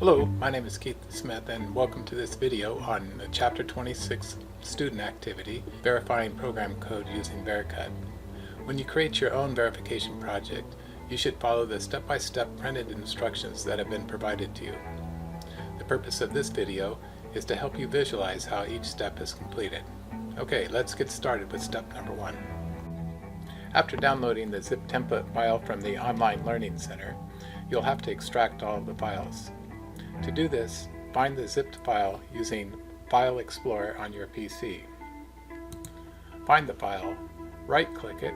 Hello, my name is Keith Smith and welcome to this video on the Chapter 26 student activity, verifying program code using Vericut. When you create your own verification project, you should follow the step-by-step printed instructions that have been provided to you. The purpose of this video is to help you visualize how each step is completed. Okay, let's get started with step number 1. After downloading the zip template file from the Online Learning Center, you'll have to extract all of the files. To do this, find the zipped file using File Explorer on your PC. Find the file, right-click it,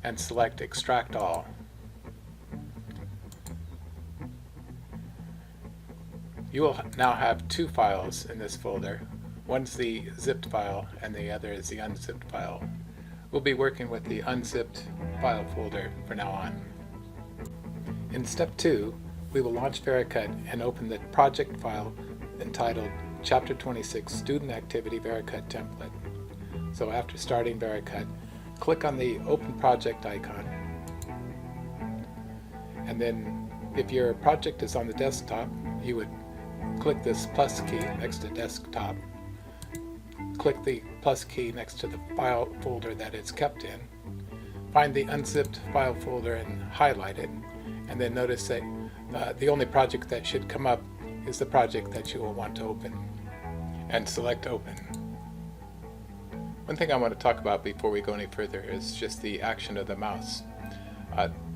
and select Extract All. You will now have two files in this folder. One's the zipped file and the other is the unzipped file. We'll be working with the unzipped file folder from now on. In step 2, we will launch Vericut and open the project file entitled Chapter 26 Student Activity Vericut Template. So after starting Vericut, click on the Open Project icon, and then if your project is on the desktop, you would click this plus key next to desktop, click the plus key next to the file folder that it's kept in, find the unzipped file folder and highlight it, and then notice that the only project that should come up is the project that you will want to open, and select Open. One thing I want to talk about before we go any further is just the action of the mouse.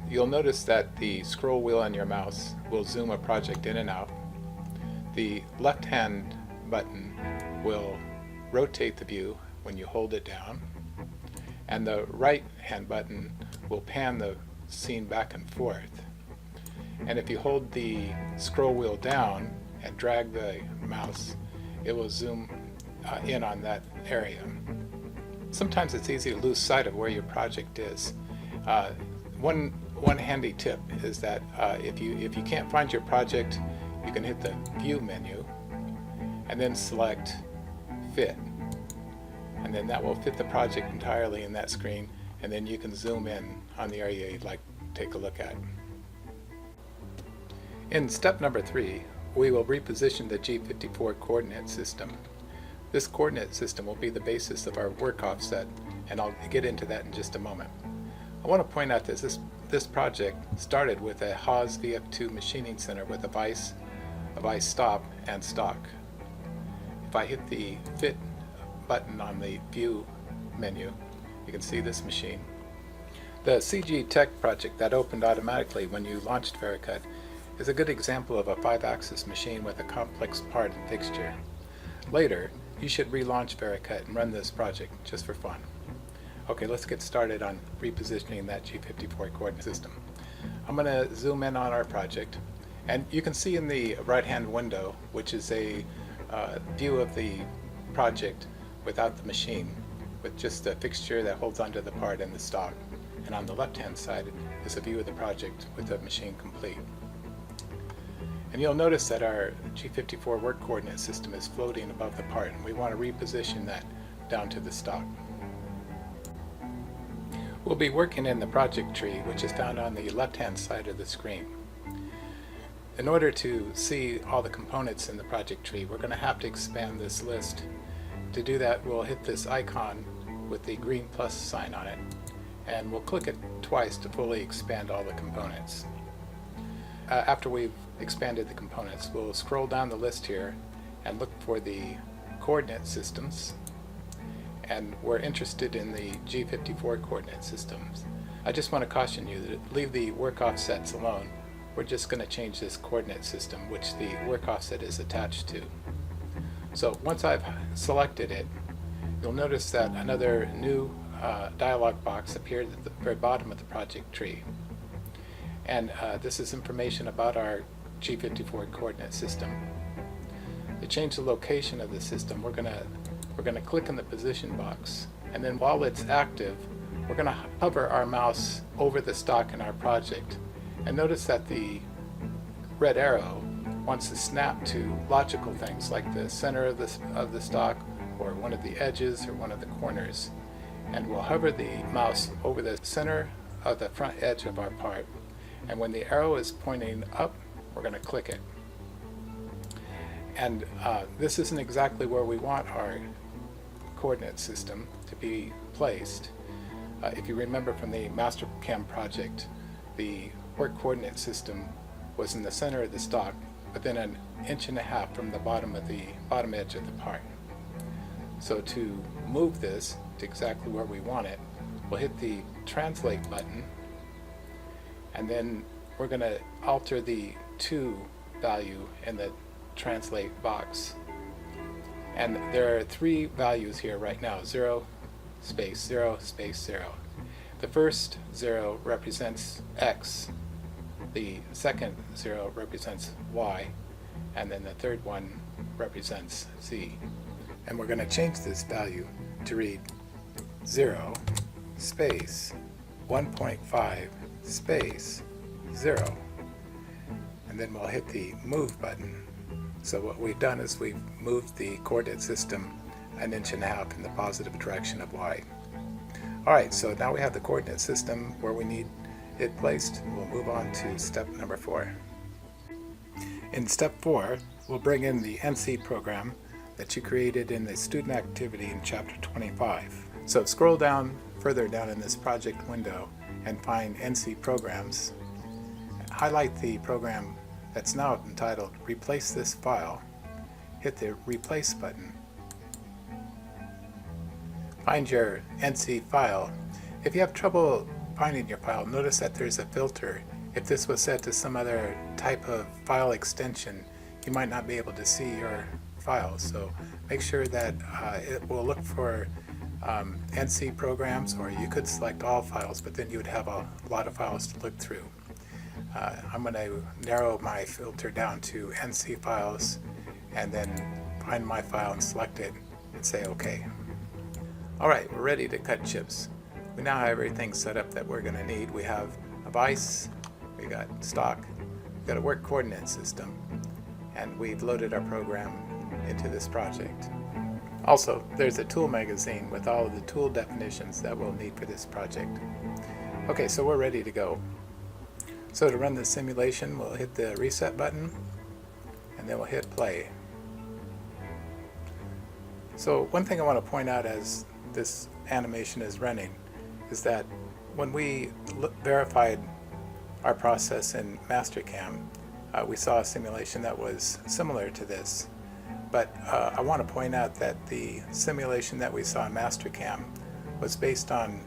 You'll notice that the scroll wheel on your mouse will zoom a project in and out. The left hand button will rotate the view when you hold it down, and the right hand button will pan the scene back and forth. And if you hold the scroll wheel down and drag the mouse, it will zoom in on that area. Sometimes it's easy to lose sight of where your project is. One handy tip is that if you can't find your project, you can hit the View menu and then select Fit. And then that will fit the project entirely in that screen, and then you can zoom in on the area you'd like to take a look at. In step number 3, we will reposition the G54 coordinate system. This coordinate system will be the basis of our work offset, and I'll get into that in just a moment. I want to point out that this project started with a Haas VF2 machining center with a vise stop, and stock. If I hit the Fit button on the View menu, you can see this machine. The CG Tech project that opened automatically when you launched Vericut is a good example of a 5-axis machine with a complex part and fixture. Later, you should relaunch Vericut and run this project just for fun. Okay, let's get started on repositioning that G54 coordinate system. I'm going to zoom in on our project, and you can see in the right-hand window, which is a view of the project without the machine, with just the fixture that holds onto the part and the stock. And on the left-hand side is a view of the project with the machine complete. And you'll notice that our G54 work coordinate system is floating above the part, and we want to reposition that down to the stock. We'll be working in the project tree, which is found on the left-hand side of the screen. In order to see all the components in the project tree, we're going to have to expand this list. To do that, we'll hit this icon with the green plus sign on it, and we'll click it twice to fully expand all the components. After we've expanded the components, we'll scroll down the list here and look for the coordinate systems, and we're interested in the G54 coordinate systems. I just want to caution you that leave the work offsets alone. We're just going to change this coordinate system, which the work offset is attached to. So once I've selected it, you'll notice that another new dialog box appeared at the very bottom of the project tree. And this is information about our G54 coordinate system. To change the location of the system, we're going to click in the position box, and then while it's active, we're going to hover our mouse over the stock in our project. And notice that the red arrow wants to snap to logical things like the center of the stock, or one of the edges, or one of the corners. And we'll hover the mouse over the center of the front edge of our part. And when the arrow is pointing up, we're going to click it. And this isn't exactly where we want our coordinate system to be placed. If you remember from the Mastercam project, the work coordinate system was in the center of the stock, within 1.5 inches from the bottom edge of the part. So to move this to exactly where we want it, we'll hit the translate button, and then we're going to alter the to value in the translate box. And there are 3 values here right now: 0, space, 0, space, 0. The first 0 represents X, the second 0 represents Y, and then the third one represents Z. And we're going to change this value to read 0, space, 1.5, space, 0. And then we'll hit the move button. So what we've done is we've moved the coordinate system 1.5 inches in the positive direction of Y. Alright, so now we have the coordinate system where we need it placed. We'll move on to step number 4. In step 4, we'll bring in the NC program that you created in the student activity in chapter 25. So scroll down further down in this project window and find NC programs. Highlight the program that's now entitled Replace This File. Hit the Replace button. Find your NC file. If you have trouble finding your file, notice that there's a filter. If this was set to some other type of file extension, you might not be able to see your file. So make sure that it will look for NC programs, or you could select all files, but then you would have a lot of files to look through. I'm going to narrow my filter down to NC files, and then find my file and select it and say OK. Alright, we're ready to cut chips. We now have everything set up that we're going to need. We have a vise, we got stock, we've got a work coordinate system, and we've loaded our program into this project. Also, there's a tool magazine with all of the tool definitions that we'll need for this project. Okay, so we're ready to go. So to run the simulation, we'll hit the reset button, and then we'll hit play. So one thing I want to point out as this animation is running is that when we verified our process in Mastercam, we saw a simulation that was similar to this. But I want to point out that the simulation that we saw in Mastercam was based on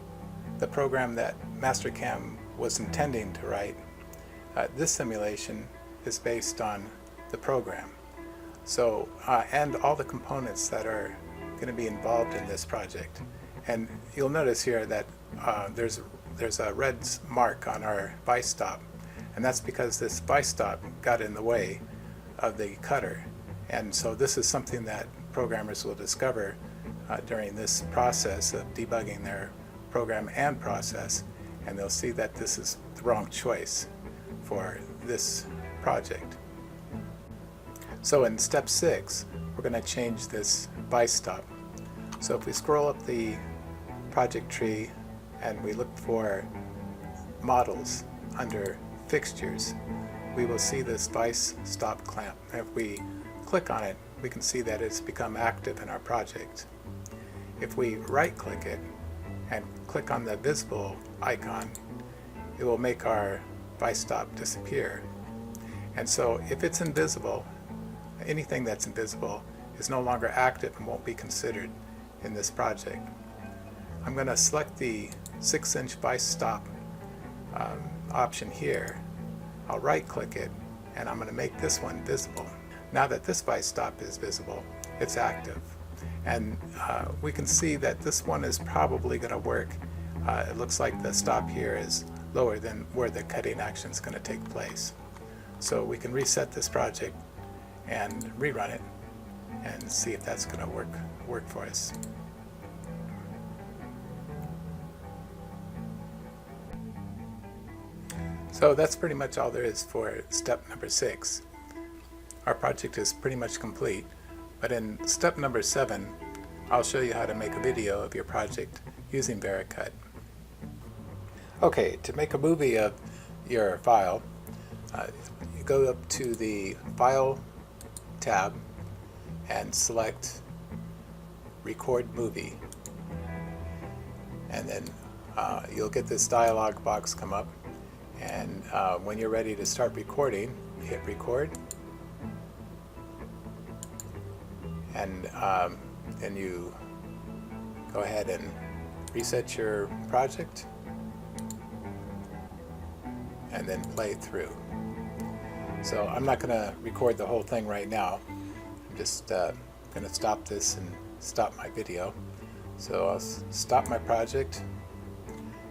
the program that Mastercam was intending to write. This simulation is based on the program. So, and all the components that are going to be involved in this project. And you'll notice here that there's a red mark on our vise stop, and that's because this vise stop got in the way of the cutter. And so this is something that programmers will discover during this process of debugging their program and process, and they'll see that this is the wrong choice for this project. So in step 6, we're going to change this vise stop. So if we scroll up the project tree and we look for models under fixtures, we will see this vise stop clamp. If we click on it, we can see that it's become active in our project. If we right click it and click on the visible icon, it will make our vise stop disappear. And so if it's invisible, anything that's invisible is no longer active and won't be considered in this project. I'm going to select the 6-inch vise stop option here. I'll right click it, and I'm going to make this one visible. Now that this vise stop is visible, it's active. And we can see that this one is probably going to work. It looks like the stop here is lower than where the cutting action is going to take place. So we can reset this project and rerun it and see if that's going to work for us. So that's pretty much all there is for step number 6. Our project is pretty much complete, but in step number 7, I'll show you how to make a video of your project using Vericut. Okay, to make a movie of your file, go up to the File tab and select Record Movie, and then you'll get this dialog box come up, and when you're ready to start recording, hit record, and then you go ahead and reset your project and then play through. So I'm not going to record the whole thing right now. I'm just going to stop this and stop my video. So I'll stop my project,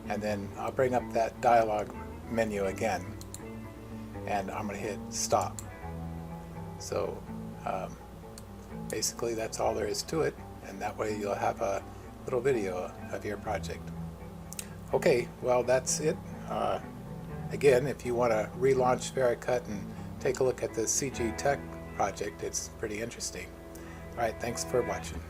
and then I'll bring up that dialog menu again, and I'm going to hit stop. So basically that's all there is to it, and that way you'll have a little video of your project. Okay, well, that's it. Again, if you want to relaunch Vericut and take a look at the CG Tech project, it's pretty interesting. All right, thanks for watching.